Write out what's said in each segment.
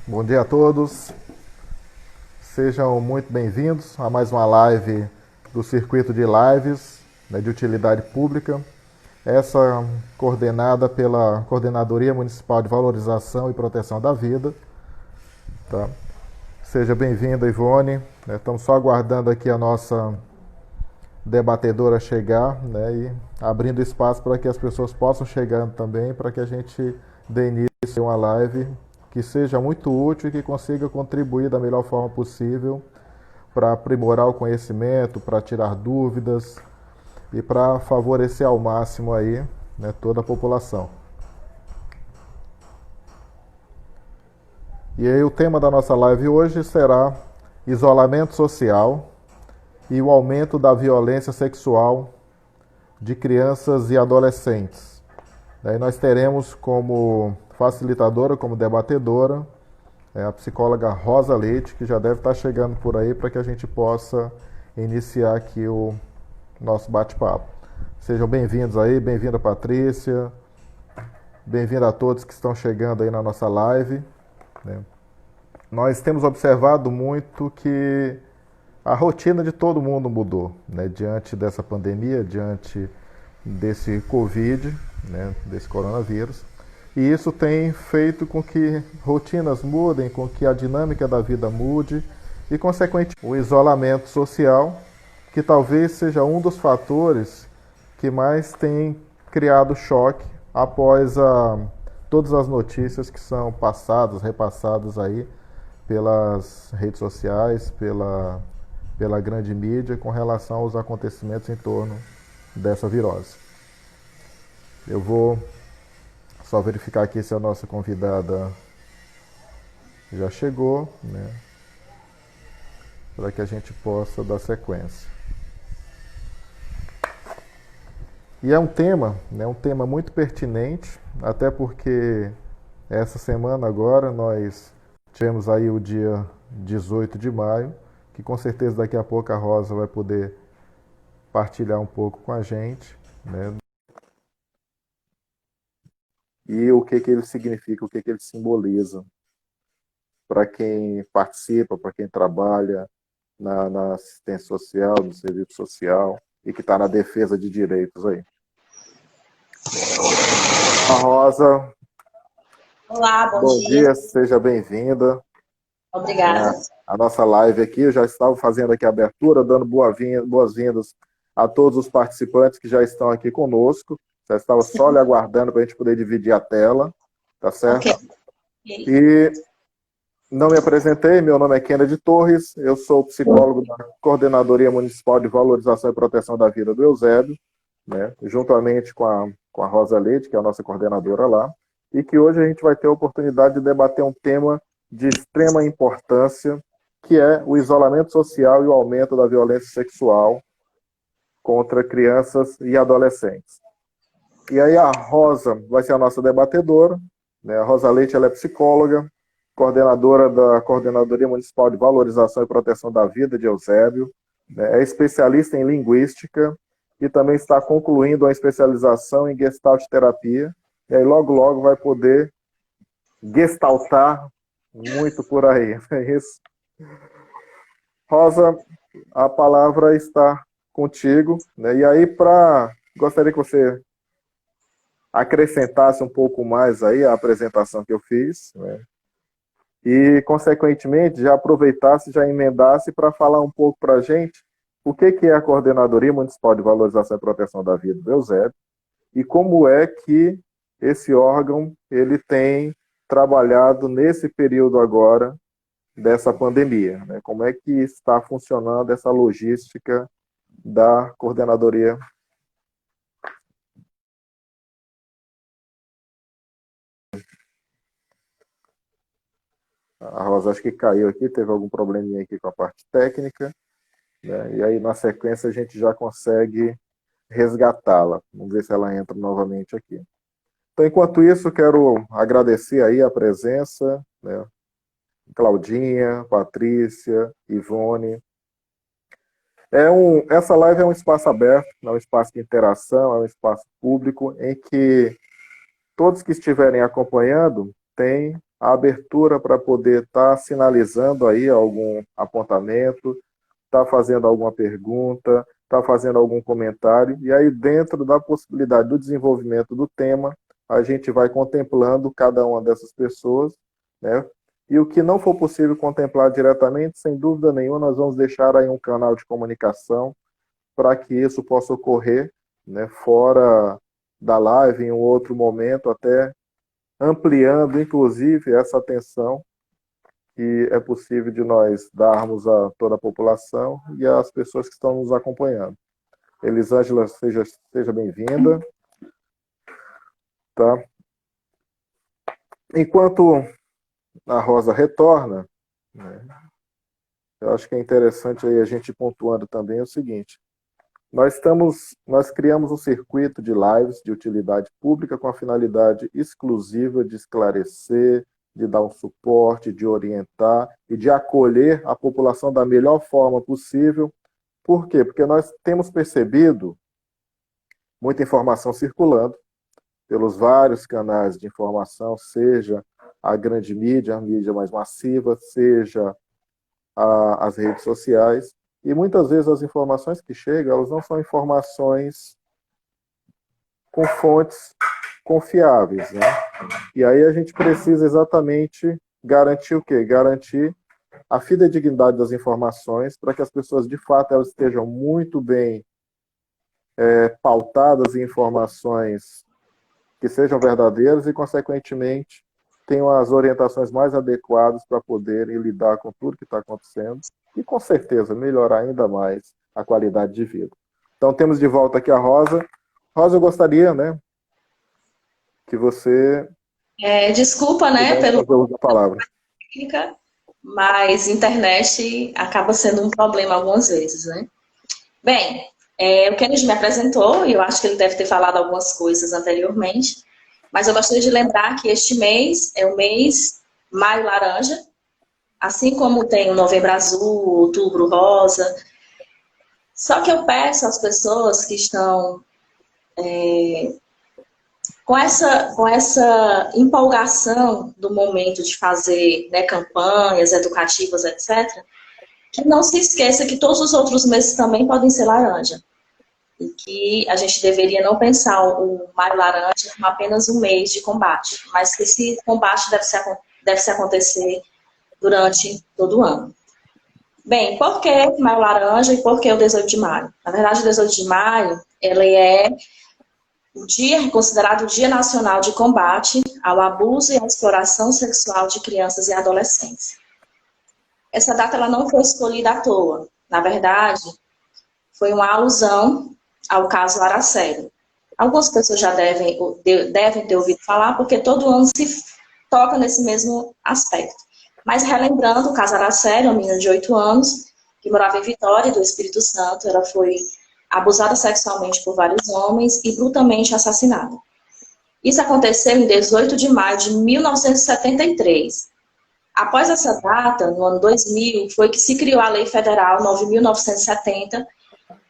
Bom dia a todos, sejam muito bem-vindos a mais uma live do Circuito de Lives, né, de Utilidade Pública, essa coordenada pela Coordenadoria Municipal de Valorização e Proteção da Vida. Tá? Seja bem-vinda, Ivone, né, estamos só aguardando aqui a nossa debatedora chegar, né, e abrindo espaço para que as pessoas possam chegando também, para que a gente dê início a uma live que seja muito útil e que consiga contribuir da melhor forma possível para aprimorar o conhecimento, para tirar dúvidas e para favorecer ao máximo aí, né, toda a população. E aí o tema da nossa live hoje será isolamento social e o aumento da violência sexual de crianças e adolescentes. Daí nós teremos como facilitadora, como debatedora, a psicóloga Rosa Leite, que já deve estar chegando por aí para que a gente possa iniciar aqui o nosso bate-papo. Sejam bem-vindos aí, bem-vinda Patrícia, bem-vinda a todos que estão chegando aí na nossa live. Né? Nós temos observado muito que a rotina de todo mundo mudou, né? Diante dessa pandemia, diante desse Covid, né? Desse coronavírus. E isso tem feito com que rotinas mudem, com que a dinâmica da vida mude e, consequentemente, o isolamento social, que talvez seja um dos fatores que mais tem criado choque após todas as notícias que são passadas, repassadas aí pelas redes sociais, pela grande mídia com relação aos acontecimentos em torno dessa virose. Eu vou só verificar aqui se a nossa convidada já chegou, né, para que a gente possa dar sequência. E é um tema, né, um tema muito pertinente, até porque essa semana agora nós tivemos aí o dia 18 de maio, que com certeza daqui a pouco a Rosa vai poder partilhar um pouco com a gente, né, e o que ele significa, o que ele simboliza para quem participa, para quem trabalha na assistência social, no serviço social e que está na defesa de direitos aí. A Rosa. Olá, Bom dia, seja bem-vinda. Obrigada. A nossa live aqui, eu já estava fazendo aqui a abertura, dando boas-vindas a todos os participantes que já estão aqui conosco. Já estava só lhe aguardando para a gente poder dividir a tela, tá certo? Okay. E não me apresentei, meu nome é Kennedy Torres, eu sou psicólogo da Coordenadoria Municipal de Valorização e Proteção da Vida do Eusébio, né, juntamente com a Rosa Leite, que é a nossa coordenadora lá, e que hoje a gente vai ter a oportunidade de debater um tema de extrema importância, que é o isolamento social e o aumento da violência sexual contra crianças e adolescentes. E aí a Rosa vai ser a nossa debatedora, né, a Rosa Leite ela é psicóloga, coordenadora da Coordenadoria Municipal de Valorização e Proteção da Vida de Eusébio, né, é especialista em linguística e também está concluindo uma especialização em Gestalt terapia, e aí logo vai poder gestaltar muito por aí, é isso? Rosa, a palavra está contigo, né, e aí gostaria que você acrescentasse um pouco mais aí a apresentação que eu fiz, né, e, consequentemente, já aproveitasse, já emendasse para falar um pouco para a gente o que é a Coordenadoria Municipal de Valorização e Proteção da Vida do Eusébio e como é que esse órgão ele tem trabalhado nesse período agora dessa pandemia, né? Como é que está funcionando essa logística da Coordenadoria. A Rosa acho que caiu aqui, teve algum probleminha aqui com a parte técnica, né? E aí na sequência a gente já consegue resgatá-la. Vamos ver se ela entra novamente aqui. Então, enquanto isso, quero agradecer aí a presença, né? Claudinha, Patrícia, Ivone. Essa live é um espaço aberto, é um espaço de interação, é um espaço público em que todos que estiverem acompanhando tem a abertura para poder estar sinalizando aí algum apontamento, estar fazendo alguma pergunta, estar fazendo algum comentário, e aí dentro da possibilidade do desenvolvimento do tema, a gente vai contemplando cada uma dessas pessoas, né? E o que não for possível contemplar diretamente, sem dúvida nenhuma, nós vamos deixar aí um canal de comunicação para que isso possa ocorrer, né, fora da live, em um outro momento, até ampliando, inclusive, essa atenção que é possível de nós darmos a toda a população e às pessoas que estão nos acompanhando. Elisângela, seja bem-vinda. Tá? Enquanto a Rosa retorna, né, eu acho que é interessante aí a gente ir pontuando também o seguinte: nós criamos um circuito de lives de utilidade pública com a finalidade exclusiva de esclarecer, de dar um suporte, de orientar e de acolher a população da melhor forma possível. Por quê? Porque nós temos percebido muita informação circulando pelos vários canais de informação, seja a grande mídia, a mídia mais massiva, seja as redes sociais, e muitas vezes as informações que chegam, elas não são informações com fontes confiáveis, né? E aí a gente precisa exatamente garantir o quê? Garantir a fidedignidade das informações para que as pessoas, de fato, elas estejam muito bem pautadas em informações que sejam verdadeiras e, consequentemente, tenham as orientações mais adequadas para poderem lidar com tudo que está acontecendo e, com certeza, melhorar ainda mais a qualidade de vida. Então, temos de volta aqui a Rosa. Rosa, eu gostaria, né, que você... Desculpa, né, pelo uso da palavra. técnica, mas internet acaba sendo um problema algumas vezes, né? Bem, o Kennedy me apresentou e eu acho que ele deve ter falado algumas coisas anteriormente, mas eu gostaria de lembrar que este mês é o mês Maio Laranja, assim como tem o Novembro Azul, Outubro Rosa. Só que eu peço às pessoas que estão com essa empolgação do momento de fazer, né, campanhas educativas, etc., que não se esqueça que todos os outros meses também podem ser laranja. E que a gente deveria não pensar o Maio Laranja como apenas um mês de combate, mas que esse combate deve se acontecer durante todo o ano. Bem, por que Maio Laranja e por que o 18 de maio? Na verdade, o 18 de maio ele é o dia considerado o Dia Nacional de Combate ao Abuso e à Exploração Sexual de Crianças e Adolescentes. Essa data ela não foi escolhida à toa. Na verdade, foi uma alusão ao caso Araceli. Algumas pessoas já devem ter ouvido falar, porque todo ano se toca nesse mesmo aspecto. Mas relembrando o caso Araceli, uma menina de 8 anos, que morava em Vitória, do Espírito Santo, ela foi abusada sexualmente por vários homens e brutalmente assassinada. Isso aconteceu em 18 de maio de 1973. Após essa data, no ano 2000, foi que se criou a Lei Federal 9.970,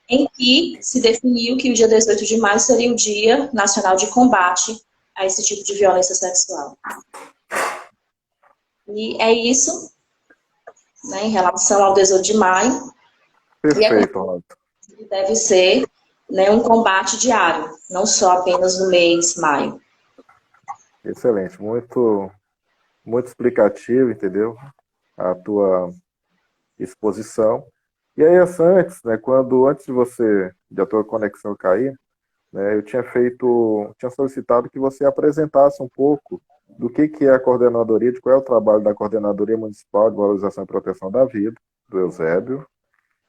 em que se definiu que o dia 18 de maio seria o Dia Nacional de Combate a esse tipo de violência sexual. E é isso, né, em relação ao 18 de maio. Perfeito, Rosa. Deve ser, né, um combate diário, não só apenas no mês maio. Excelente, muito, muito explicativo, entendeu? A tua exposição. E aí, antes, né, antes de a tua conexão cair, né, eu tinha solicitado que você apresentasse um pouco do que é a coordenadoria, de qual é o trabalho da Coordenadoria Municipal de Valorização e Proteção da Vida, do Eusébio,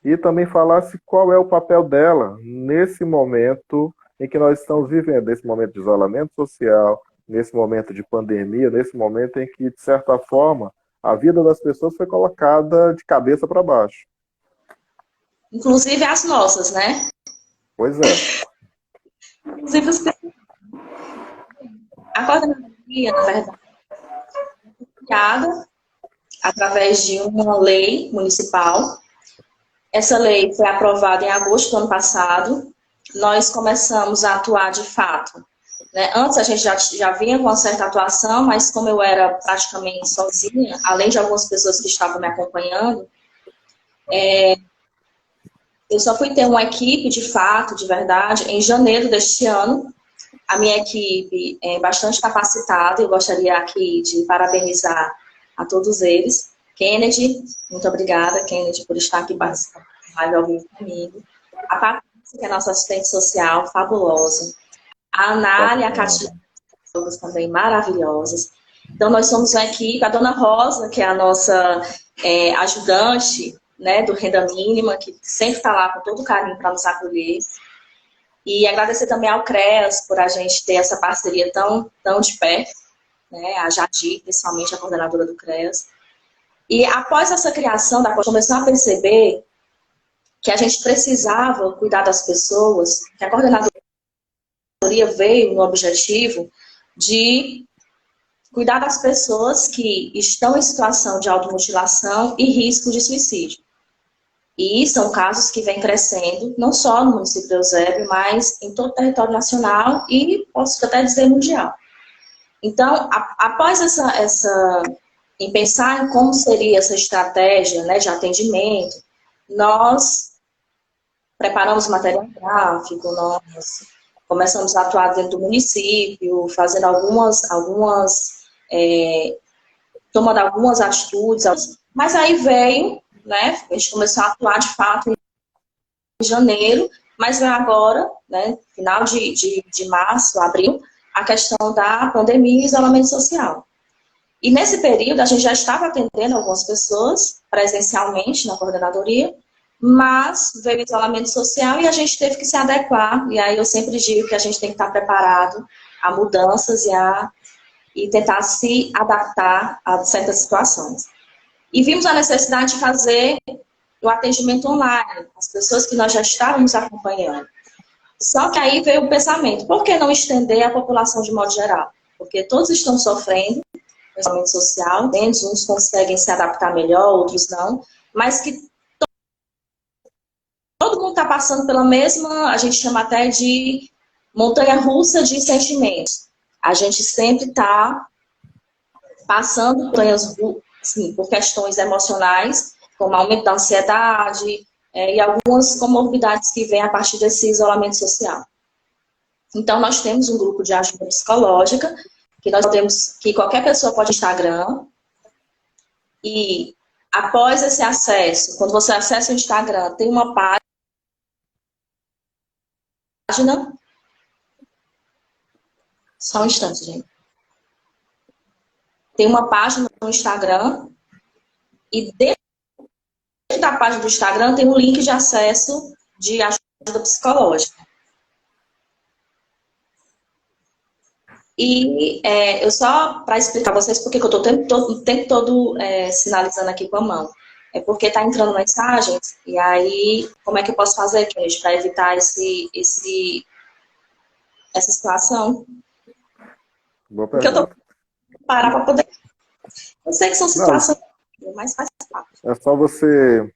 e também falasse qual é o papel dela nesse momento em que nós estamos vivendo, nesse momento de isolamento social, nesse momento de pandemia, nesse momento em que, de certa forma, a vida das pessoas foi colocada de cabeça para baixo. Inclusive as nossas, né? Pois é. Inclusive a coordenadoria, na verdade, foi criada através de uma lei municipal. Essa lei foi aprovada em agosto do ano passado. Nós começamos a atuar de fato né? Antes a gente já vinha com uma certa atuação, mas como eu era praticamente sozinha, além de algumas pessoas que estavam me acompanhando, eu só fui ter uma equipe, de fato, de verdade, em janeiro deste ano. A minha equipe é bastante capacitada, eu gostaria aqui de parabenizar a todos eles. Kennedy, muito obrigada, Kennedy, por estar aqui participando da live ao vivo comigo. A Patrícia, que é nossa assistente social, fabulosa. A Anália, a Catinha, todas também maravilhosas. Então, nós somos uma equipe, a Dona Rosa, que é a nossa ajudante, né, do Renda Mínima, que sempre está lá com todo carinho para nos acolher. E agradecer também ao CREAS por a gente ter essa parceria tão de perto, né, a Jadi, principalmente a coordenadora do CREAS. E após essa criação, começamos a perceber que a gente precisava cuidar das pessoas, que a coordenadoria veio no objetivo de cuidar das pessoas que estão em situação de automutilação e risco de suicídio. E são casos que vêm crescendo, não só no município de Eusébio, mas em todo o território nacional e, posso até dizer, mundial. Então, após em pensar em como seria essa estratégia, né, de atendimento, nós preparamos material gráfico, nós começamos a atuar dentro do município, fazendo tomando algumas atitudes, mas aí veio, né, a gente começou a atuar de fato em janeiro, mas vem agora, né, final de março, abril, a questão da pandemia e isolamento social. E nesse período a gente já estava atendendo algumas pessoas presencialmente na coordenadoria, mas veio o isolamento social e a gente teve que se adequar. E aí eu sempre digo que a gente tem que estar preparado a mudanças e tentar se adaptar a certas situações. E vimos a necessidade de fazer o atendimento online, as pessoas que nós já estávamos acompanhando. Só que aí veio o pensamento, por que não estender a população de modo geral? Porque todos estão sofrendo com isolamento social, uns conseguem se adaptar melhor, outros não, mas que todo mundo está passando pela mesma, a gente chama até de montanha-russa de sentimentos. A gente sempre está passando por questões emocionais, como aumento da ansiedade e algumas comorbidades que vêm a partir desse isolamento social. Então, nós temos um grupo de ajuda psicológica, que qualquer pessoa pode Instagram, e após esse acesso, quando você acessa o Instagram, tem uma página, só um instante, gente. Tem uma página no Instagram, e dentro da página do Instagram tem um link de acesso de ajuda psicológica. E eu só, para explicar a vocês por que eu estou o tempo todo sinalizando aqui com a mão. É porque está entrando mensagens, e aí, como é que eu posso fazer, Kennedy, para evitar essa situação? Boa Porque eu estou parar para poder... Eu sei que são situações, mas faz parte. É só você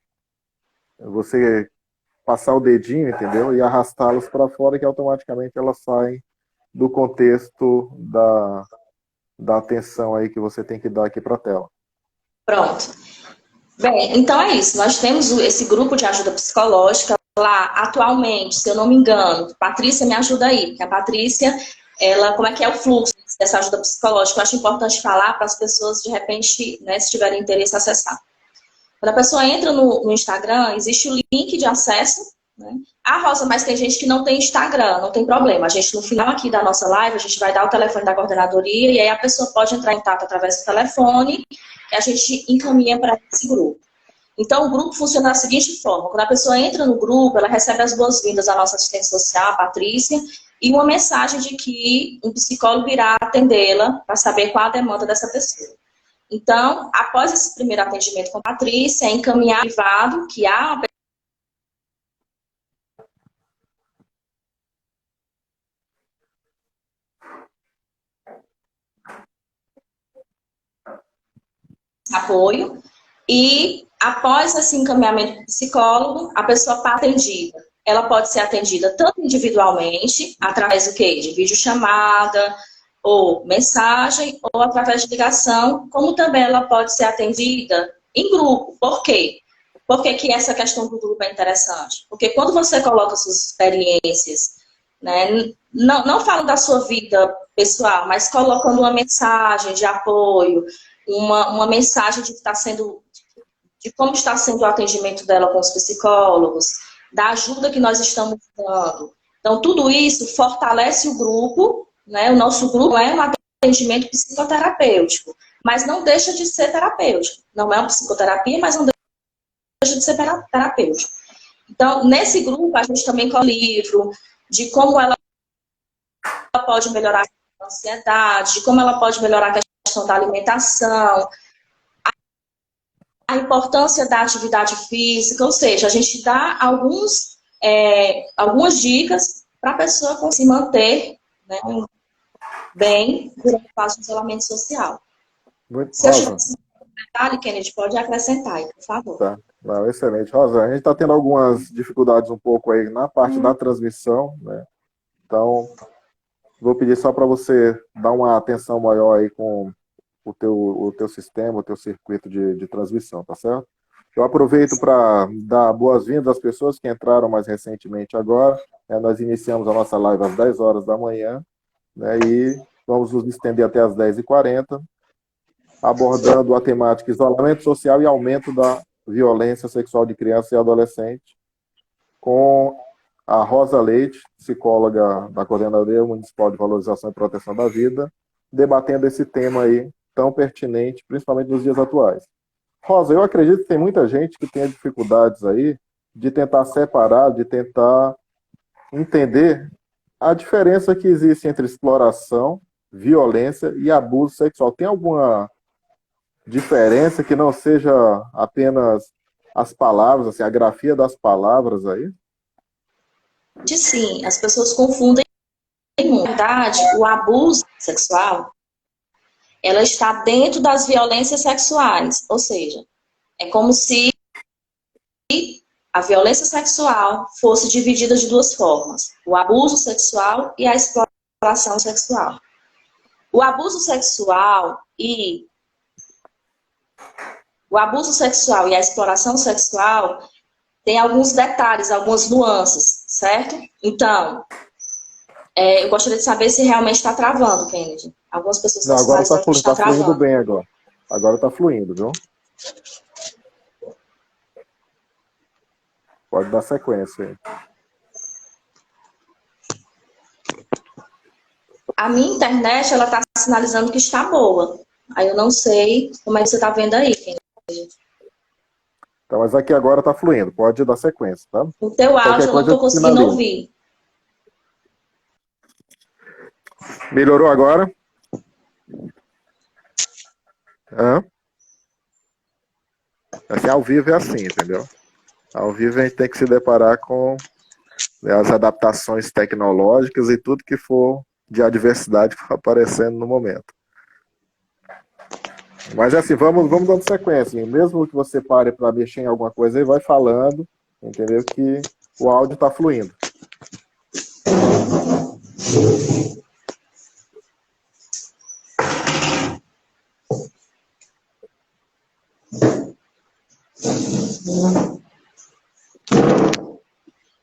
passar o dedinho, entendeu? E arrastá-los para fora, que automaticamente elas saem do contexto da atenção aí que você tem que dar aqui para a tela. Pronto. Bem, então é isso. Nós temos esse grupo de ajuda psicológica lá, atualmente, se eu não me engano. Patrícia, me ajuda aí, porque a Patrícia, como é que é o fluxo dessa ajuda psicológica? Eu acho importante falar para as pessoas, de repente, né, se tiverem interesse, acessar. Quando a pessoa entra no Instagram, existe o link de acesso, né? Ah, Rosa, mas tem gente que não tem Instagram, não tem problema. A gente, no final aqui da nossa live, a gente vai dar o telefone da coordenadoria e aí a pessoa pode entrar em contato através do telefone e a gente encaminha para esse grupo. Então, o grupo funciona da seguinte forma. Quando a pessoa entra no grupo, ela recebe as boas-vindas da nossa assistente social, a Patrícia, e uma mensagem de que um psicólogo irá atendê-la para saber qual a demanda dessa pessoa. Então, após esse primeiro atendimento com a Patrícia, é encaminhar privado, que há uma apoio, e após esse encaminhamento do psicólogo, a pessoa está atendida ela pode ser atendida tanto individualmente, através do quê? De videochamada, ou mensagem, ou através de ligação, como também ela pode ser atendida em grupo. Por quê? Por que que essa questão do grupo é interessante? Porque quando você coloca suas experiências, né, não falando da sua vida pessoal, mas colocando uma mensagem de apoio, uma mensagem de que está sendo, de como está sendo o atendimento dela com os psicólogos, da ajuda que nós estamos dando. Então, tudo isso fortalece o grupo, né? O nosso grupo é um atendimento psicoterapêutico, mas não deixa de ser terapêutico. Não é uma psicoterapia, mas não deixa de ser terapêutico. Então, nesse grupo, a gente também coloca livro de como ela pode melhorar a ansiedade, de como ela pode melhorar a questão da alimentação, a importância da atividade física, ou seja, a gente dá algumas dicas para a pessoa se manter, né, bem durante o fase de isolamento social. Muito, Se eu Rosa. tivesse um detalhe, Kennedy, pode acrescentar aí, por favor. Tá. Não, excelente. Rosa, a gente está tendo algumas dificuldades um pouco aí na parte da transmissão, né? Então, vou pedir só para você dar uma atenção maior aí com o teu sistema, o teu circuito de transmissão, tá certo? Eu aproveito para dar boas-vindas às pessoas que entraram mais recentemente agora. Nós iniciamos a nossa live às 10 horas da manhã, né, e vamos nos estender até às 10h40, abordando a temática isolamento social e aumento da violência sexual de criança e adolescente, com a Rosa Leite, psicóloga da Coordenadoria Municipal de Valorização e Proteção da Vida, debatendo esse tema aí tão pertinente, principalmente nos dias atuais. Rosa, eu acredito que tem muita gente que tem dificuldades aí de tentar separar, de tentar entender a diferença que existe entre exploração, violência e abuso sexual. Tem alguma diferença que não seja apenas as palavras, assim, a grafia das palavras aí? Sim, as pessoas confundem muito. Na verdade, o abuso sexual, ela está dentro das violências sexuais, ou seja, é como se a violência sexual fosse dividida de duas formas: o abuso sexual e a exploração sexual. O abuso sexual e a exploração sexual tem alguns detalhes, algumas nuances, certo? Então, eu gostaria de saber se realmente está travando, Kennedy. Algumas pessoas Não, estão agora sinalizando que está fluindo travando. bem agora. Agora está fluindo, viu? Pode dar sequência aí. A minha internet, ela está sinalizando que está boa. Aí eu não sei como é que você está vendo aí, Kennedy. Então, mas aqui agora está fluindo. Pode dar sequência, tá? O teu áudio eu não estou conseguindo ouvir. Melhorou agora? Assim, ao vivo é assim, entendeu? Ao vivo a gente tem que se deparar com, né, as adaptações tecnológicas e tudo que for de adversidade que for aparecendo no momento. Mas assim, vamos dando sequência. Mesmo que você pare para mexer em alguma coisa e vai falando, entendeu? Que o áudio está fluindo.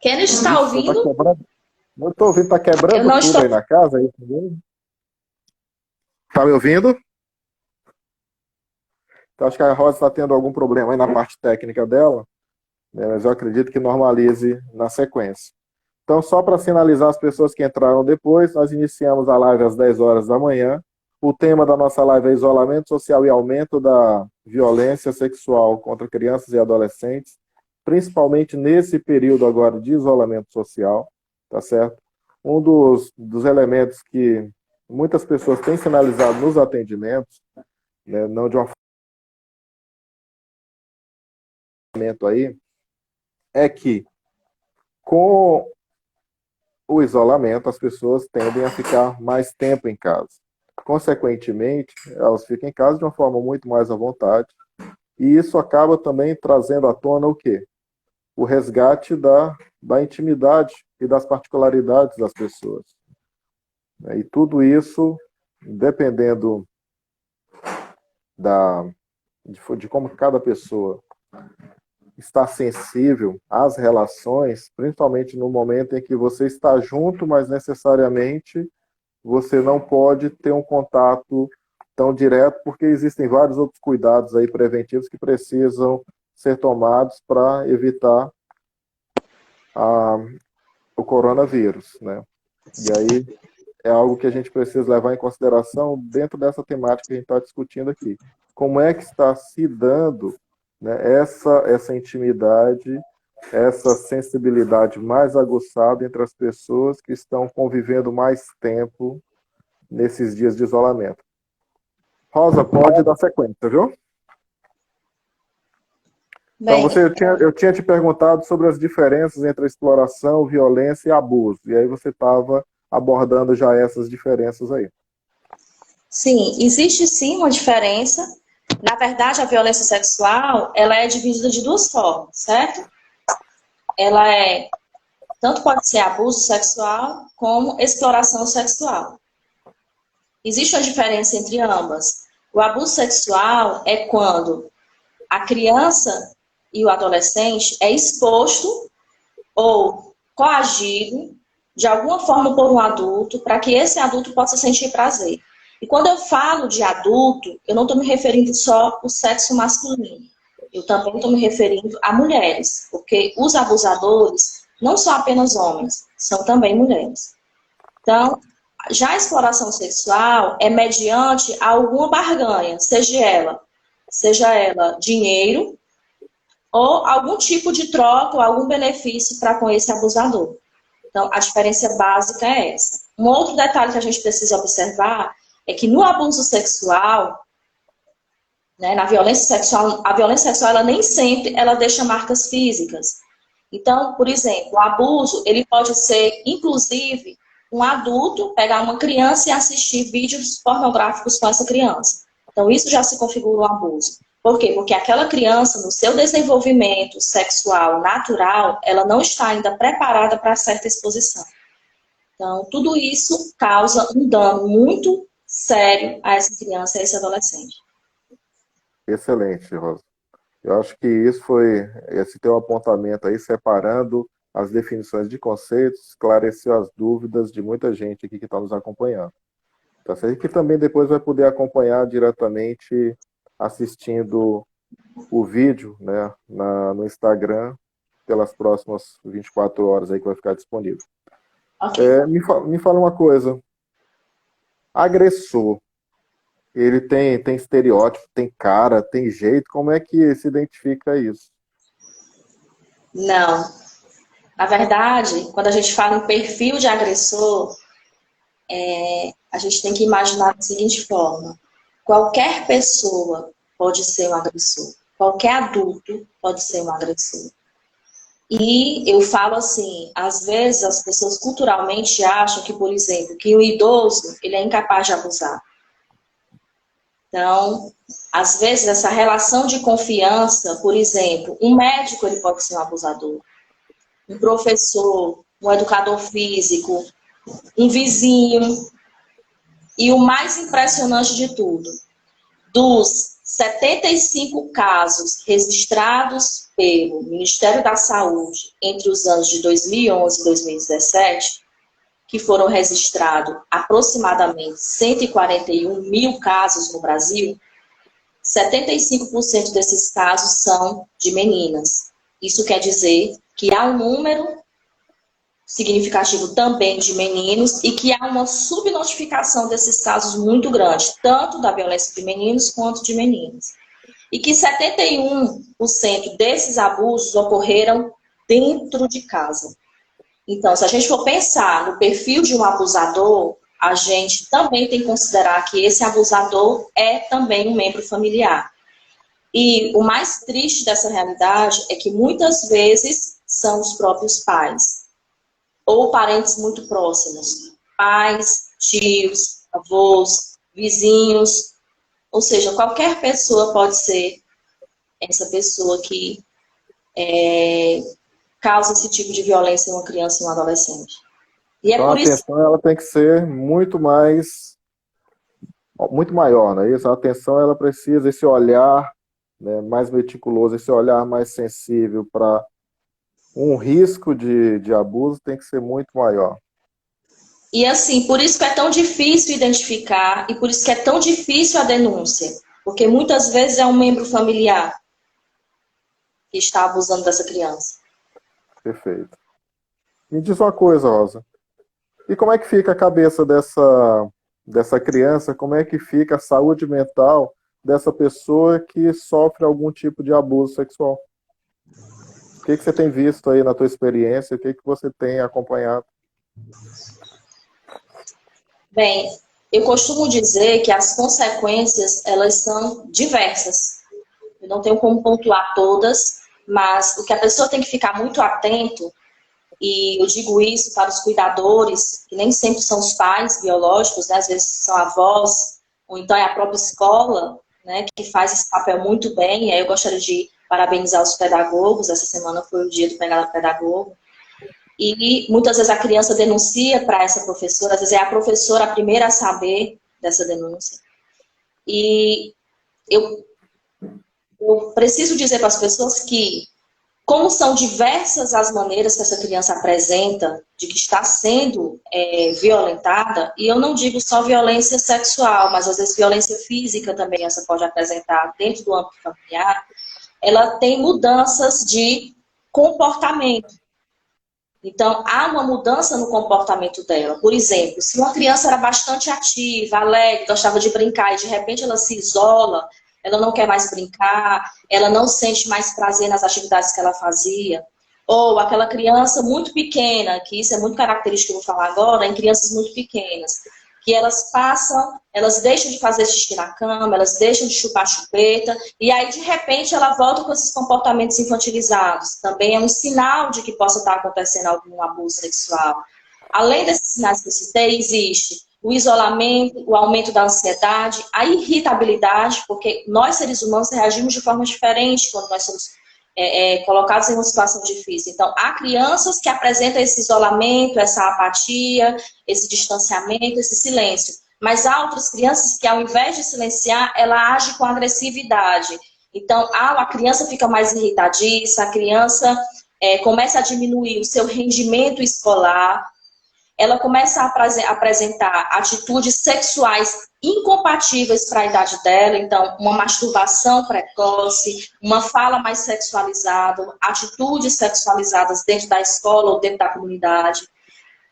Kennedy, está ouvindo? Eu estou ouvindo, está quebrando tudo aí na casa, entendeu? Está me ouvindo? Então, acho que a Rosa está tendo algum problema aí na parte técnica dela, né, mas eu acredito que normalize na sequência. Então, só para sinalizar as pessoas que entraram depois, nós iniciamos a live às 10 horas da manhã. O tema da nossa live é isolamento social e aumento da violência sexual contra crianças e adolescentes, principalmente nesse período agora de isolamento social, tá certo? Um dos elementos que muitas pessoas têm sinalizado nos atendimentos, né, não de uma aí, é que com o isolamento as pessoas tendem a ficar mais tempo em casa. Consequentemente, elas ficam em casa de uma forma muito mais à vontade, e isso acaba também trazendo à tona o quê? o resgate da intimidade e das particularidades das pessoas. E tudo isso, dependendo de como cada pessoa está sensível às relações, principalmente no momento em que você está junto, mas necessariamente você não pode ter um contato tão direto, porque existem vários outros cuidados aí preventivos que precisam ser tomados para evitar o coronavírus, né? E aí é algo que a gente precisa levar em consideração dentro dessa temática que a gente está discutindo aqui. Como é que está se dando, né, essa intimidade, essa sensibilidade mais aguçada entre as pessoas que estão convivendo mais tempo nesses dias de isolamento. Rosa, pode dar sequência, viu? Então, Bem, eu tinha te perguntado sobre as diferenças entre a exploração, violência e abuso. E aí você estava abordando já essas diferenças aí. sim, existe sim uma diferença. Na verdade, a violência sexual, ela é dividida de duas formas, certo? Ela tanto pode ser abuso sexual como exploração sexual. Existe uma diferença entre ambas. O abuso sexual é quando a criança e o adolescente é exposto ou coagido de alguma forma por um adulto para que esse adulto possa sentir prazer. E quando eu falo de adulto, eu não estou me referindo só ao sexo masculino. Eu também estou me referindo a mulheres, porque os abusadores não são apenas homens, são também mulheres. Então, já a exploração sexual é mediante alguma barganha, seja ela dinheiro ou algum tipo de troca ou algum benefício para com esse abusador. Então, a diferença básica é essa. Um outro detalhe que a gente precisa observar é que no abuso sexual, né, na violência sexual, a violência sexual ela nem sempre ela deixa marcas físicas. Então, por exemplo, o abuso ele pode ser, inclusive, um adulto pegar uma criança e assistir vídeos pornográficos com essa criança. Então, isso já se configura um abuso. Por quê? Porque aquela criança, no seu desenvolvimento sexual natural, ela não está ainda preparada para certa exposição. Então, tudo isso causa um dano muito sério a essa criança e a esse adolescente. Excelente, Rosa. Eu acho que isso foi esse teu apontamento aí, separando as definições de conceitos, esclareceu as dúvidas de muita gente aqui que está nos acompanhando. Tá certo? E que também depois vai poder acompanhar diretamente assistindo o vídeo, né, no Instagram pelas próximas 24 horas aí que vai ficar disponível. Okay. Me fala uma coisa. Agressor, ele tem estereótipo, tem cara, tem jeito, como é que se identifica isso? Não. Na verdade, quando a gente fala em perfil de agressor, a gente tem que imaginar da seguinte forma. Qualquer pessoa pode ser um agressor. Qualquer adulto pode ser um agressor. E eu falo assim, às vezes as pessoas culturalmente acham que, por exemplo, que o idoso ele é incapaz de abusar. Então, às vezes essa relação de confiança, por exemplo, um médico ele pode ser um abusador, um professor, um educador físico, um vizinho. E o mais impressionante de tudo, dos 75 casos registrados pelo Ministério da Saúde entre os anos de 2011 e 2017, que foram registrados aproximadamente 141 mil casos no Brasil, 75% desses casos são de meninas. Isso quer dizer que há um número significativo também de meninos e que há uma subnotificação desses casos muito grande, tanto da violência de meninos quanto de meninas. E que 71% desses abusos ocorreram dentro de casa. Então, se a gente for pensar no perfil de um abusador, a gente também tem que considerar que esse abusador é também um membro familiar. E o mais triste dessa realidade é que muitas vezes são os próprios pais ou parentes muito próximos, pais, tios, avós, vizinhos, ou seja, qualquer pessoa pode ser essa pessoa que causa esse tipo de violência em uma criança e um adolescente. E é Então a por isso atenção ela tem que ser muito maior, né? Isso, a atenção ela precisa, esse olhar, né, mais meticuloso, esse olhar mais sensível para um risco de abuso tem que ser muito maior. E assim, por isso que é tão difícil identificar e por isso que é tão difícil a denúncia. Porque muitas vezes é um membro familiar que está abusando dessa criança. Perfeito. Me diz uma coisa, Rosa. E como é que fica a cabeça dessa criança? Como é que fica a saúde mental dessa pessoa que sofre algum tipo de abuso sexual? O que você tem visto aí na tua experiência? O que você tem acompanhado? Bem, eu costumo dizer que as consequências, elas são diversas. Eu não tenho como pontuar todas, mas o que a pessoa tem que ficar muito atento, e eu digo isso para os cuidadores, que nem sempre são os pais biológicos, né? Às vezes são avós, ou então é a própria escola, né, que faz esse papel muito bem. E aí eu gostaria de parabenizar os pedagogos, essa semana foi o dia do pedagogo. E muitas vezes a criança denuncia para essa professora, às vezes é a professora a primeira a saber dessa denúncia. E eu preciso dizer para as pessoas que, como são diversas as maneiras que essa criança apresenta de que está sendo violentada, e eu não digo só violência sexual, mas às vezes violência física também essa pode apresentar dentro do âmbito familiar, ela tem mudanças de comportamento. Então, há uma mudança no comportamento dela. Por exemplo, se uma criança era bastante ativa, alegre, gostava de brincar e de repente ela se isola, ela não quer mais brincar, ela não sente mais prazer nas atividades que ela fazia. Ou aquela criança muito pequena, que isso é muito característico que eu vou falar agora, em crianças muito pequenas, que elas passam, elas deixam de fazer xixi na cama, elas deixam de chupar chupeta, e aí de repente ela volta com esses comportamentos infantilizados. Também é um sinal de que possa estar acontecendo algum abuso sexual. Além desses sinais que eu citei, existe o isolamento, o aumento da ansiedade, a irritabilidade, porque nós seres humanos reagimos de forma diferente quando nós somos colocados em uma situação difícil. Então, há crianças que apresentam esse isolamento, essa apatia, esse distanciamento, esse silêncio. Mas há outras crianças que, ao invés de silenciar, ela age com agressividade. Então, a criança fica mais irritadiça, a criança começa a diminuir o seu rendimento escolar, ela começa a apresentar atitudes sexuais incompatíveis para a idade dela, então uma masturbação precoce, uma fala mais sexualizada, atitudes sexualizadas dentro da escola ou dentro da comunidade.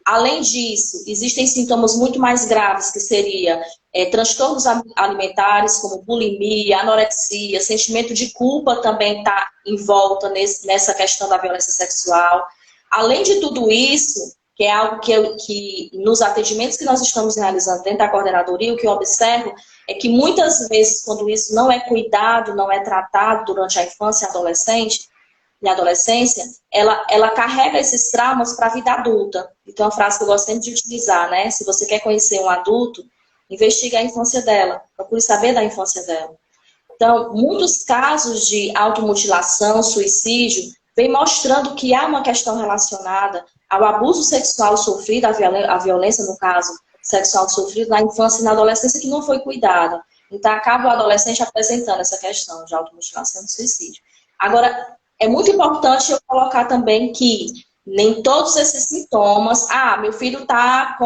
Além disso, existem sintomas muito mais graves, que seria transtornos alimentares, como bulimia, anorexia, sentimento de culpa também está em volta nessa questão da violência sexual. Além de tudo isso, que é algo que nos atendimentos que nós estamos realizando dentro da coordenadoria, o que eu observo é que muitas vezes, quando isso não é cuidado, não é tratado durante a infância e adolescência, ela carrega esses traumas para a vida adulta. Então, é uma frase que eu gosto sempre de utilizar, né? Se você quer conhecer um adulto, investigue a infância dela, procure saber da infância dela. Então, muitos casos de automutilação, suicídio, vem mostrando que há uma questão relacionada ao abuso sexual sofrido, a violência, no caso, sexual sofrido na infância e na adolescência, que não foi cuidada. Então, acaba o adolescente apresentando essa questão de automutilação e suicídio. Agora, é muito importante eu colocar também que nem todos esses sintomas, meu filho está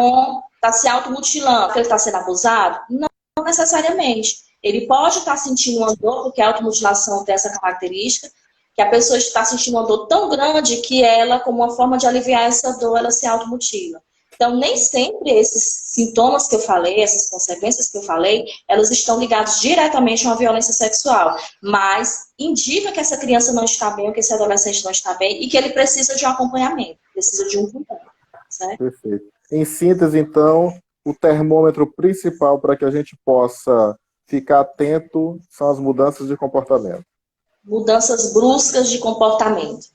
se automutilando, porque ele está sendo abusado? Não necessariamente. Ele pode estar sentindo uma dor, porque a automutilação tem essa característica, que a pessoa está sentindo uma dor tão grande que ela, como uma forma de aliviar essa dor, ela se automutila. Então, nem sempre esses sintomas que eu falei, essas consequências que eu falei, elas estão ligadas diretamente a uma violência sexual, mas indica que essa criança não está bem, ou que esse adolescente não está bem, e que ele precisa de um acompanhamento, precisa de um cuidado, certo? Perfeito. Em síntese, então, o termômetro principal para que a gente possa ficar atento são as mudanças de comportamento. Mudanças bruscas de comportamento.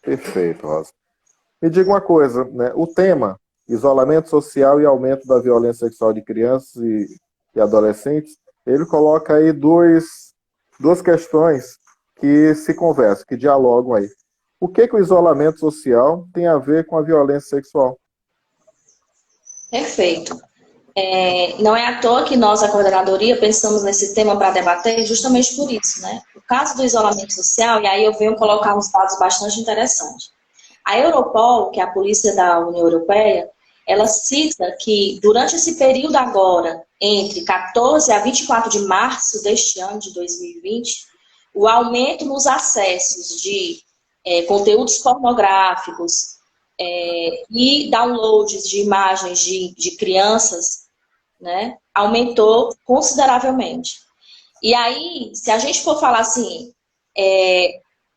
Perfeito, Rosa. Me diga uma coisa, né? O tema isolamento social e aumento da violência sexual de crianças e adolescentes, ele coloca aí duas questões que se conversam, que dialogam aí. O que o isolamento social tem a ver com a violência sexual? Perfeito. Não é à toa que nós, a coordenadoria, pensamos nesse tema para debater justamente por isso, né? O caso do isolamento social, e aí eu venho colocar uns dados bastante interessantes. A Europol, que é a polícia da União Europeia, ela cita que durante esse período agora, entre 14 a 24 de março deste ano de 2020, o aumento nos acessos de conteúdos pornográficos e downloads de imagens de crianças, né, aumentou consideravelmente. E aí, se a gente for falar assim,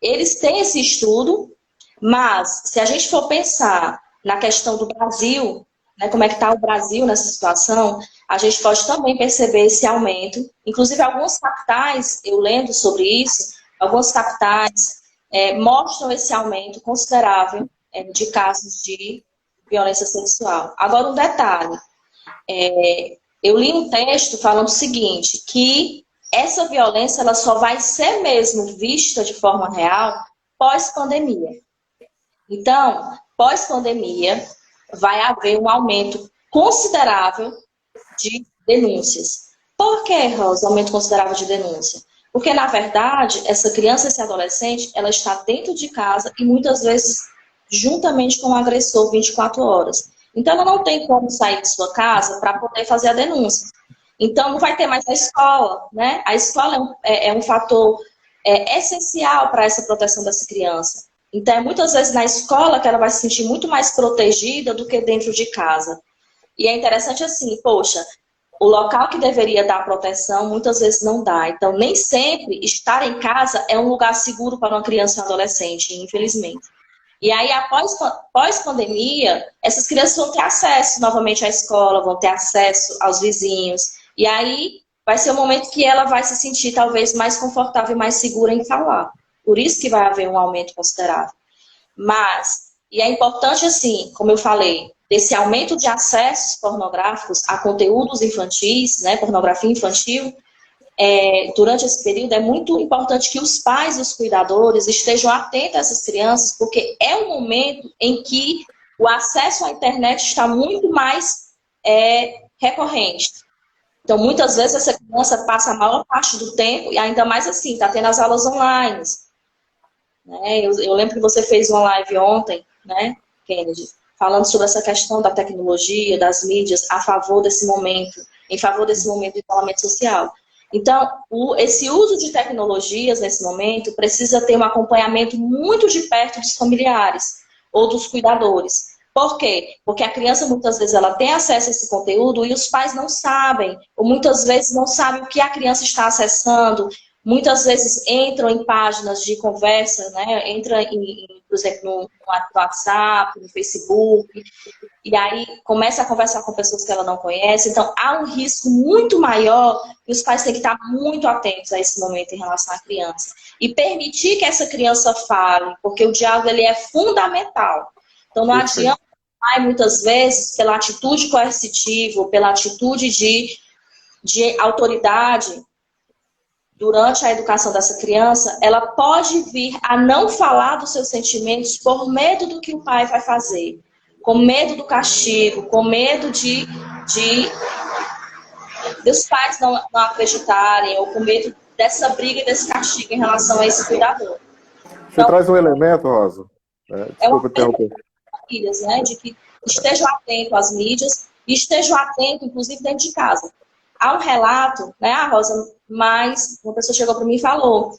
eles têm esse estudo, mas se a gente for pensar na questão do Brasil, né, como é que está o Brasil nessa situação, a gente pode também perceber esse aumento. Inclusive, algumas capitais, eu lendo sobre isso, algumas capitais mostram esse aumento considerável de casos de violência sexual. Agora, um detalhe. Eu li um texto falando o seguinte, que essa violência ela só vai ser mesmo vista de forma real pós-pandemia. Então, pós-pandemia, vai haver um aumento considerável de denúncias. Por que, Rosa, aumento considerável de denúncia? Porque, na verdade, essa criança, esse adolescente, ela está dentro de casa e muitas vezes juntamente com o agressor 24 horas. Então, ela não tem como sair de sua casa para poder fazer a denúncia. Então, não vai ter mais a escola, né? A escola é um fator essencial para essa proteção dessa criança. Então, é muitas vezes na escola que ela vai se sentir muito mais protegida do que dentro de casa. E é interessante assim, poxa, o local que deveria dar proteção muitas vezes não dá. Então, nem sempre estar em casa é um lugar seguro para uma criança e um adolescente, infelizmente. E aí, após pós-pandemia, essas crianças vão ter acesso novamente à escola, vão ter acesso aos vizinhos. E aí, vai ser o momento que ela vai se sentir talvez mais confortável e mais segura em falar. Por isso que vai haver um aumento considerável. Mas, e é importante assim, como eu falei, desse aumento de acessos pornográficos a conteúdos infantis, né, pornografia infantil, durante esse período é muito importante que os pais e os cuidadores estejam atentos a essas crianças, porque é um momento em que o acesso à internet está muito mais recorrente. Então, muitas vezes essa criança passa a maior parte do tempo, e ainda mais assim, está tendo as aulas online. Né? Eu lembro que você fez uma live ontem, né, Kennedy, falando sobre essa questão da tecnologia, das mídias, a favor desse momento, em favor desse momento de isolamento social. Então, esse uso de tecnologias nesse momento precisa ter um acompanhamento muito de perto dos familiares ou dos cuidadores. Por quê? Porque a criança, muitas vezes, ela tem acesso a esse conteúdo e os pais não sabem, ou muitas vezes não sabem o que a criança está acessando. Muitas vezes entram em páginas de conversa, né? Entra, por exemplo, no WhatsApp, no Facebook, e aí começa a conversar com pessoas que ela não conhece. Então, há um risco muito maior e os pais têm que estar muito atentos a esse momento em relação à criança. E permitir que essa criança fale, porque o diálogo ele é fundamental. Então, não adianta, muitas vezes, pela atitude coercitiva, pela atitude de autoridade, durante a educação dessa criança, ela pode vir a não falar dos seus sentimentos por medo do que o pai vai fazer, com medo do castigo, com medo dos pais não acreditarem, ou com medo dessa briga e desse castigo em relação a esse cuidador. Você traz um elemento, Rosa. Desculpa interromper. Famílias, né, de que estejam atentos às mídias e estejam atentos, inclusive, dentro de casa. Há um relato, né, Rosa, mas uma pessoa chegou para mim e falou: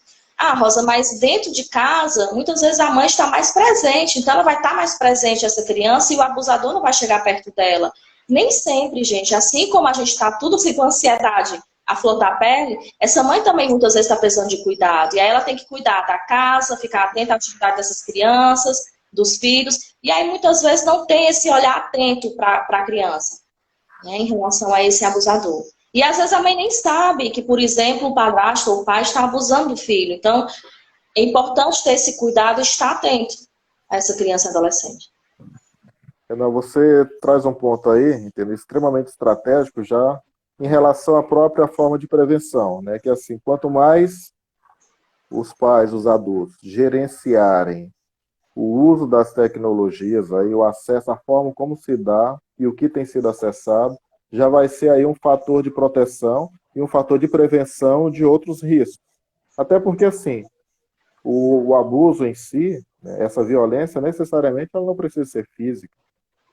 Rosa, mas dentro de casa, muitas vezes a mãe está mais presente, então ela vai estar mais presente essa criança e o abusador não vai chegar perto dela. Nem sempre, gente, assim como a gente está tudo assim, com ansiedade à flor da pele, essa mãe também muitas vezes está precisando de cuidado. E aí ela tem que cuidar da casa, ficar atenta à atividade dessas crianças, dos filhos, e aí muitas vezes não tem esse olhar atento para a criança, né, em relação a esse abusador. E às vezes a mãe nem sabe que, por exemplo, o padrasto ou o pai está abusando do filho. Então, é importante ter esse cuidado e estar atento a essa criança e adolescente. Você traz um ponto aí, entendeu, extremamente estratégico já em relação à própria forma de prevenção, né? Que assim, quanto mais os pais, os adultos, gerenciarem o uso das tecnologias, aí, o acesso, a forma como se dá e o que tem sido acessado, já vai ser aí um fator de proteção e um fator de prevenção de outros riscos. Até porque, assim, o abuso em si, né, essa violência, necessariamente, ela não precisa ser física.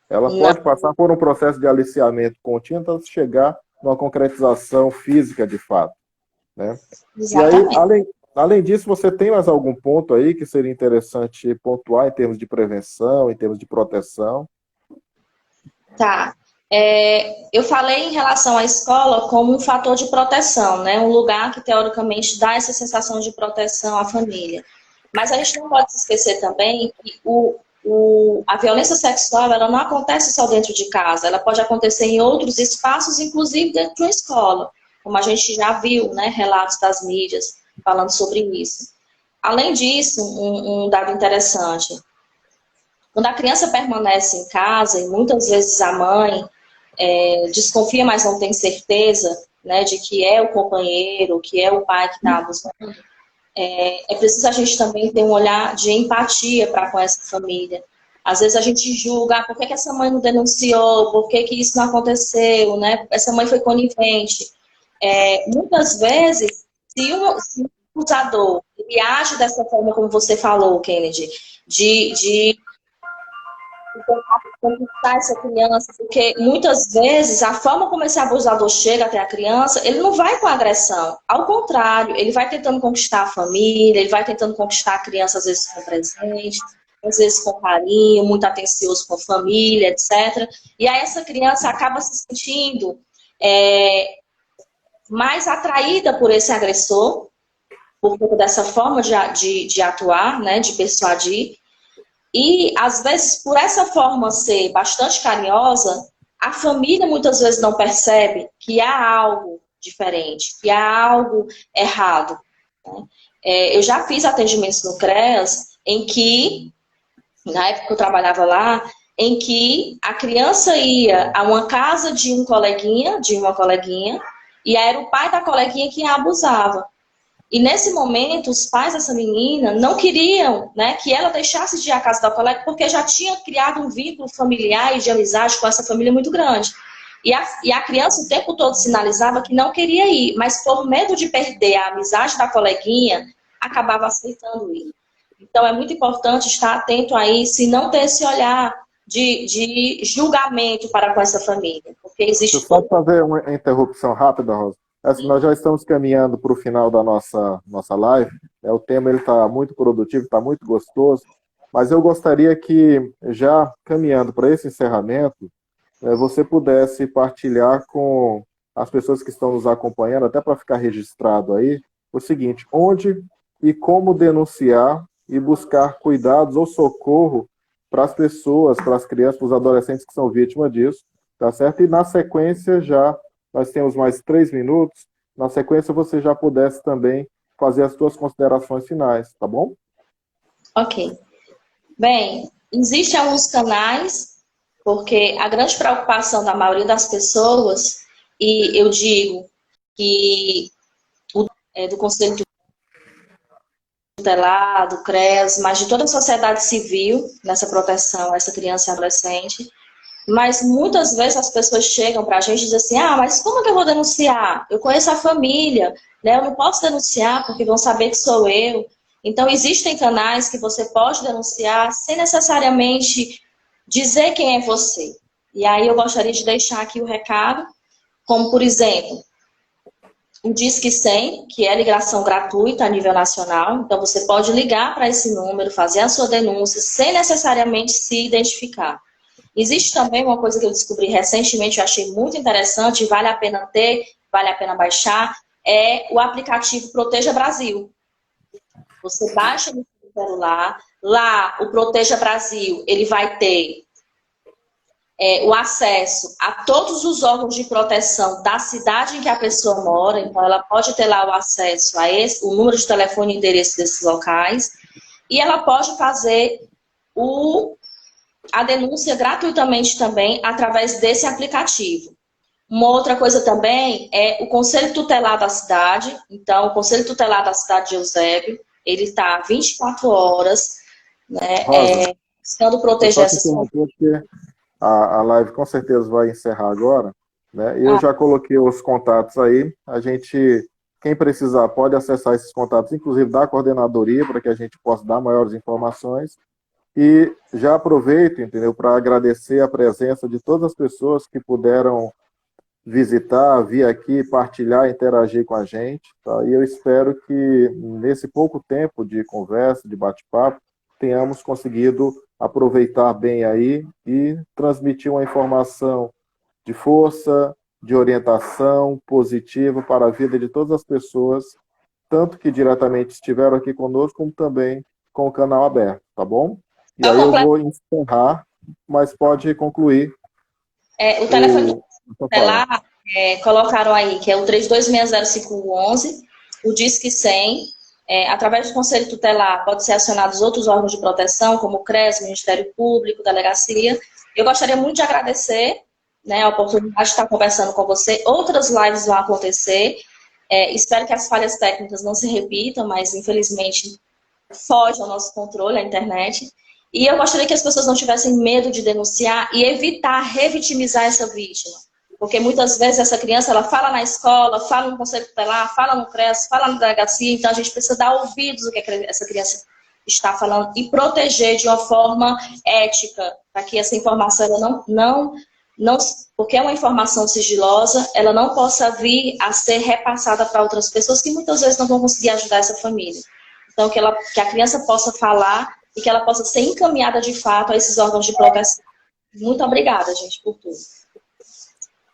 Ela Não, pode passar por um processo de aliciamento contínuo até chegar numa concretização física de fato, né? E aí, exatamente. além disso, você tem mais algum ponto aí que seria interessante pontuar em termos de prevenção, em termos de proteção? Tá. Eu falei em relação à escola como um fator de proteção, né? Um lugar que teoricamente dá essa sensação de proteção à família. Mas a gente não pode se esquecer também que a violência sexual ela não acontece só dentro de casa, ela pode acontecer em outros espaços, inclusive dentro de uma escola, como a gente já viu, né? Relatos das mídias falando sobre isso. Além disso, um dado interessante. Quando a criança permanece em casa, e muitas vezes a mãe desconfia, mas não tem certeza, né, de que é o companheiro, que é o pai que está abusando, é preciso a gente também ter um olhar de empatia para com essa família. Às vezes a gente julga, por que essa mãe não denunciou, por que isso não aconteceu, né? Essa mãe foi conivente. Muitas vezes, se o abusador ele age dessa forma como você falou, Kennedy, de tentar conquistar essa criança, porque muitas vezes a forma como esse abusador chega até a criança, ele não vai com agressão. Ao contrário, ele vai tentando conquistar a família, ele vai tentando conquistar a criança, às vezes com presente, às vezes com carinho, muito atencioso com a família, etc. E aí essa criança acaba se sentindo mais atraída por esse agressor, por conta dessa forma de atuar, né, de persuadir. E, às vezes, por essa forma ser bastante carinhosa, a família muitas vezes não percebe que há algo diferente, que há algo errado. Né? Eu já fiz atendimentos no CREAS em que, na época que eu trabalhava lá, em que a criança ia a uma casa de um coleguinha, de uma coleguinha, e era o pai da coleguinha que a abusava. E nesse momento, os pais dessa menina não queriam, né, que ela deixasse de ir à casa da colega, porque já tinha criado um vínculo familiar e de amizade com essa família muito grande. E a criança o tempo todo sinalizava que não queria ir, mas por medo de perder a amizade da coleguinha, acabava aceitando ir. Então é muito importante estar atento a isso e não ter esse olhar de julgamento para com essa família, porque Deixa eu existe só todo. fazer uma interrupção rápida, Rosa. Nós já estamos caminhando para o final da nossa live, né? O tema está muito produtivo, está muito gostoso, mas eu gostaria que, já caminhando para esse encerramento, você pudesse partilhar com as pessoas que estão nos acompanhando, até para ficar registrado aí, o seguinte: onde e como denunciar e buscar cuidados ou socorro para as pessoas, para as crianças, para os adolescentes que são vítimas disso, tá certo? E na sequência já, nós temos mais 3 minutos, na sequência você já pudesse também fazer as suas considerações finais, tá bom? Ok. Bem, existem alguns canais, porque a grande preocupação da maioria das pessoas, e eu digo que do Conselho Tutelar, do CREAS, mas de toda a sociedade civil nessa proteção a essa criança e adolescente, mas muitas vezes as pessoas chegam para a gente e dizem assim, mas como que eu vou denunciar? Eu conheço a família, né? Eu não posso denunciar porque vão saber que sou eu. Então, existem canais que você pode denunciar sem necessariamente dizer quem é você. E aí eu gostaria de deixar aqui o recado, como por exemplo, o Disque 100, que é ligação gratuita a nível nacional. Então, você pode ligar para esse número, fazer a sua denúncia sem necessariamente se identificar. Existe também uma coisa que eu descobri recentemente, eu achei muito interessante, vale a pena ter, vale a pena baixar, é o aplicativo Proteja Brasil. Você baixa no seu celular, lá o Proteja Brasil, ele vai ter o acesso a todos os órgãos de proteção da cidade em que a pessoa mora, então ela pode ter lá o acesso a o número de telefone e endereço desses locais, e ela pode fazer a denúncia gratuitamente também através desse aplicativo. Uma outra coisa também é o Conselho Tutelar da cidade. Então, o Conselho Tutelar da cidade de Eusébio, ele está 24 horas né, Rosa, buscando eu proteger só te essas famílias. interromper porque a live com certeza vai encerrar agora, né? Eu já coloquei os contatos aí. Quem precisar, pode acessar esses contatos, inclusive da coordenadoria, para que a gente possa dar maiores informações. E já aproveito, entendeu, para agradecer a presença de todas as pessoas que puderam visitar, vir aqui, partilhar, interagir com a gente. Tá? E eu espero que nesse pouco tempo de conversa, de bate-papo, tenhamos conseguido aproveitar bem aí e transmitir uma informação de força, de orientação positiva para a vida de todas as pessoas, tanto que diretamente estiveram aqui conosco, como também com o canal aberto, tá bom? E Só aí eu completar, vou encerrar, mas pode concluir o telefone o, a sua fala. lá, colocaram aí, que é o 32605111, o Disque 100. Através do Conselho Tutelar, pode ser acionados outros órgãos de proteção, como o CRES, Ministério Público, Delegacia. Eu gostaria muito de agradecer, né, a oportunidade de estar conversando com você. Outras lives vão acontecer. Espero que as falhas técnicas não se repitam, mas infelizmente foge ao nosso controle, a internet. E eu gostaria que as pessoas não tivessem medo de denunciar e evitar revitimizar essa vítima. Porque muitas vezes essa criança, ela fala na escola, fala no conselho tutelar, fala no CRES, fala na delegacia, então a gente precisa dar ouvidos ao que essa criança está falando e proteger de uma forma ética, para que essa informação ela não, porque é uma informação sigilosa, ela não possa vir a ser repassada para outras pessoas que muitas vezes não vão conseguir ajudar essa família. Então, que a criança possa falar e que ela possa ser encaminhada de fato a esses órgãos de proteção. Muito obrigada, gente, por tudo.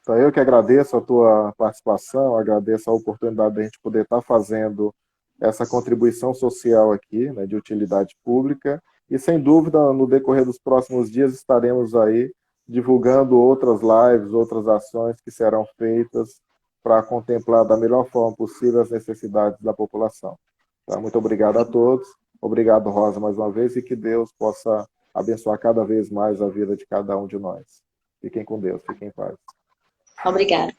Então, eu que agradeço a tua participação, agradeço a oportunidade de a gente poder estar fazendo essa contribuição social aqui, né, de utilidade pública, e sem dúvida, no decorrer dos próximos dias, estaremos aí divulgando outras lives, outras ações que serão feitas para contemplar da melhor forma possível as necessidades da população. Tá? Muito obrigado a todos, obrigado, Rosa, mais uma vez, e que Deus possa abençoar cada vez mais a vida de cada um de nós. Fiquem com Deus, fiquem em paz. Obrigada.